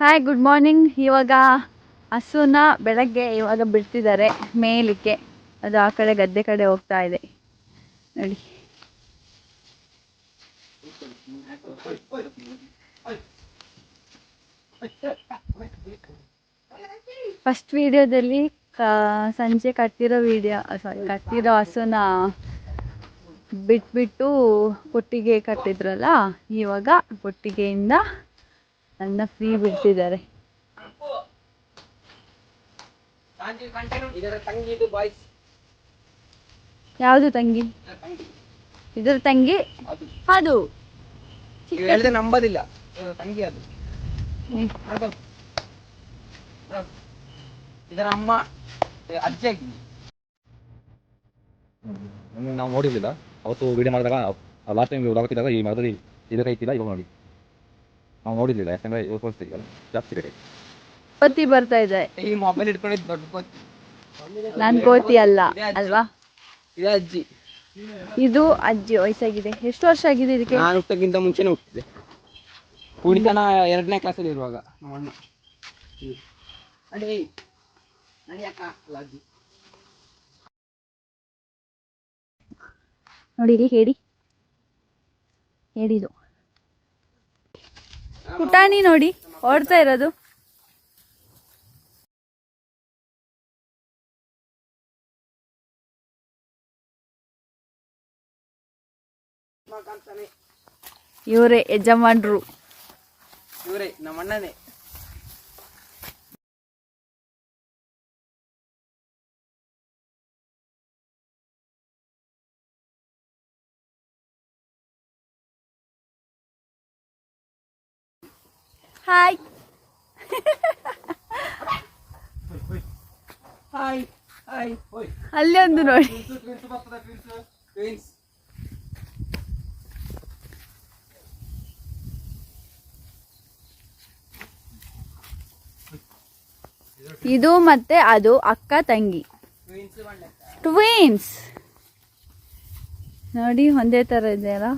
Hi, good morning. ಇವಾಗ ಹಸುನ ಬೆಳಗ್ಗೆ ಇವಾಗ ಬಿಡ್ತಿದ್ದಾರೆ ಮೇಯಲಿಕ್ಕೆ. ಅದು ಆ ಕಡೆ ಗದ್ದೆ ಕಡೆ ಹೋಗ್ತಾ ಇದೆ ನೋಡಿ. ಫಸ್ಟ್ ವಿಡಿಯೋದಲ್ಲಿ ಸಂಜೆ ಕಟ್ಟಿರೋ ಹಸುನ ಬಿಟ್ಬಿಟ್ಟು ಕೊಟ್ಟಿಗೆ ಕಟ್ಟಿದ್ರಲ್ಲ, ಇವಾಗ ಕೊಟ್ಟಿಗೆಯಿಂದ ನನ್ನ ಫ್ರೀ ಬಿಡ್ತಿದ್ದಾರೆ. ಯಾವುದು ತಂಗಿ? ಇದರ ತಂಗಿ ಅದು ನಂಬದಿಲ್ಲ. ತಂಗಿ ಅದು ಇದರ ಅಮ್ಮ ಅಜ್ಜಿ. ನಾವು ನೋಡಿರ್ಲಿಲ್ಲ ಅವತ್ತು ವಿಡಿಯೋ ಮಾಡಿದಾಗ. ಲಾಸ್ಟ್ ಟೈಮ್ ಹೋಗ್ತಿದ್ದಾಗ ಈ ಮರದಲ್ಲಿ ಇದಕ್ಕೆ ಐತಿಲ್ಲ. ಇವಾಗ ನೋಡಿ ನಾವು ನೋಡಿರ್ಲಿಲ್ಲ, ಯಾಕಂದ್ರೆ ಇವಾಗ ತೋರಿಸ್ತಿದ್ವಲ್ಲ ಜಾಸ್ತಿ ರೇಟ್. ಕೋತಿ ಬರ್ತಾ ಇದೆ. ಈ ಮೊಬೈಲ್ ಇಟ್ಕೊಂಡಿದ್ದು ದೊಡ್ಡ ಕೋತಿ. ನಾನು ಕೋತಿ ಅಲ್ಲ ಅಲ್ವಾ? ಇದು ಅಜ್ಜಿ. ಇದು ಅಜ್ಜಿ. ವಯಸ್ಸಾಗಿದೆ. ಎಷ್ಟು ವರ್ಷ ಆಗಿದೆ ಇದಕ್ಕೆ? ನಾನು ಹುಟ್ಟಕ್ಕಿಂತ ಮುಂಚೆನೇ ಹುಟ್ಟಿದೆ. ಕುಣಿತನ 2ನೇ ಕ್ಲಾಸಲ್ಲಿ ಇರುವಾಗ ನಮ್ಮ ಅಣ್ಣ. ನೋಡಿ, ಹೇಳಿದು ಪುಟಾಣಿ ನೋಡಿ ಓಡ್ತಾ ಇರೋದು. ಇವರೇ ಯಜಮಾನ್ರು. ಇವರೇ ನಮ್ಮ ಅಣ್ಣನೇ. Hi hi hi. ಅಲ್ಲೊಂದು ನೋಡಿ. ಇದು ಮತ್ತೆ ಅದು ಅಕ್ಕ ತಂಗಿ ಟ್ವಿನ್ಸ್ ನೋಡಿ, ಒಂದೇ ತರ ಇದೆಯಲ್ಲ.